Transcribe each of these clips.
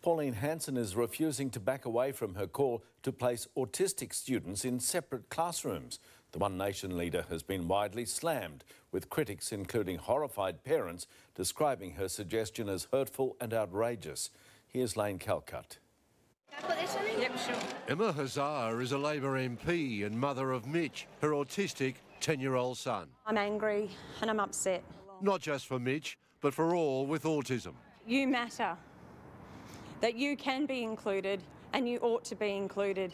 Pauline Hanson is refusing to back away from her call to place autistic students in separate classrooms. The One Nation leader has been widely slammed, with critics, including horrified parents, describing her suggestion as hurtful and outrageous. Here's Lane Calcutt. Yep, sure. Emma Hazar is a Labor MP and mother of Mitch, her autistic 10-year-old son. I'm angry and I'm upset. Not just for Mitch, but for all with autism. You matter. That you can be included and you ought to be included.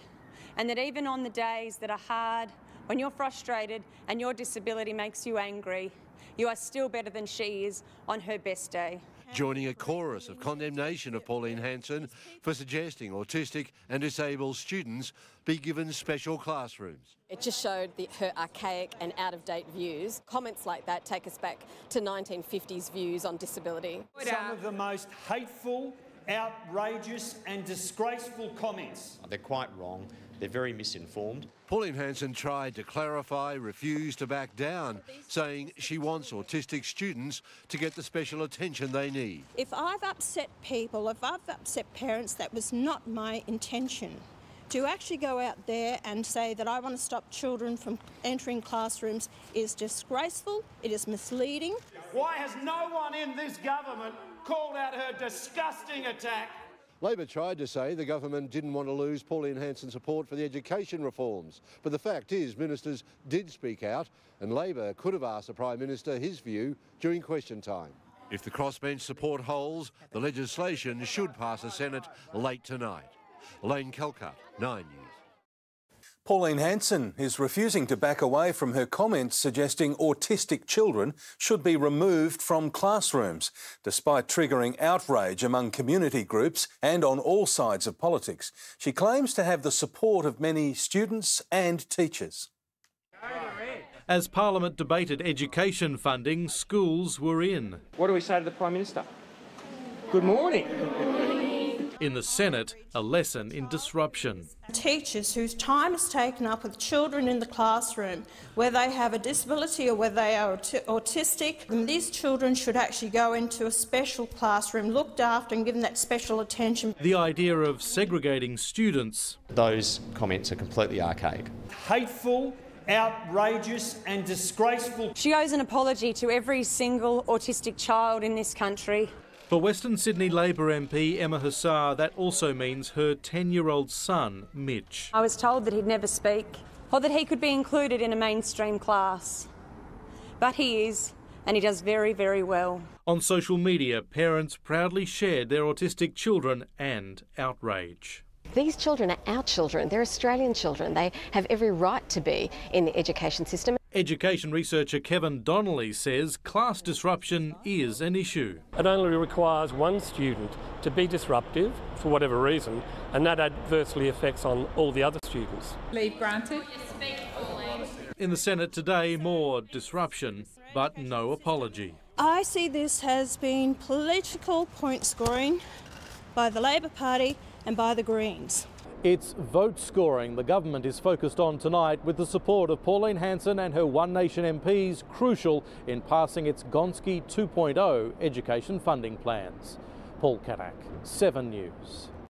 And that even on the days that are hard, when you're frustrated and your disability makes you angry, you are still better than she is on her best day. Joining a chorus of condemnation of Pauline Hanson for suggesting autistic and disabled students be given special classrooms. It just showed her archaic and out-of-date views. Comments like that take us back to 1950s views on disability. Some of the most hateful, outrageous and disgraceful comments. They're quite wrong. They're very misinformed. Pauline Hanson tried to clarify, refused to back down, saying she wants autistic students to get the special attention they need. If I've upset people, if I've upset parents, that was not my intention. To actually go out there and say that I want to stop children from entering classrooms is disgraceful, it is misleading. Why has no one in this government called out her disgusting attack? Labor tried to say the government didn't want to lose Pauline Hanson's support for the education reforms. But the fact is, ministers did speak out, and Labor could have asked the Prime Minister his view during question time. If the crossbench support holds, the legislation should pass the Senate late tonight. Lane Calcutt, 9 News. Pauline Hanson is refusing to back away from her comments suggesting autistic children should be removed from classrooms, despite triggering outrage among community groups and on all sides of politics. She claims to have the support of many students and teachers. As Parliament debated education funding, schools were in. What do we say to the Prime Minister? Good morning. In the Senate, a lesson in disruption. Teachers whose time is taken up with children in the classroom, whether they have a disability or whether they are autistic, these children should actually go into a special classroom, looked after and given that special attention. The idea of segregating students. Those comments are completely archaic. Hateful, outrageous and disgraceful. She owes an apology to every single autistic child in this country. For Western Sydney Labor MP Emma Hazar, that also means her 10-year-old son, Mitch. I was told that he'd never speak or that he could be included in a mainstream class. But he is, and he does very, very well. On social media, parents proudly shared their autistic children and outrage. These children are our children. They're Australian children. They have every right to be in the education system. Education researcher Kevin Donnelly says class disruption is an issue. It only requires one student to be disruptive for whatever reason, and that adversely affects on all the other students. Leave granted. In the Senate today, more disruption, but no apology. I see this has been political point scoring by the Labor Party and by the Greens. It's vote scoring the government is focused on tonight, with the support of Pauline Hanson and her One Nation MPs crucial in passing its Gonski 2.0 education funding plans. Paul Kadak, 7 News.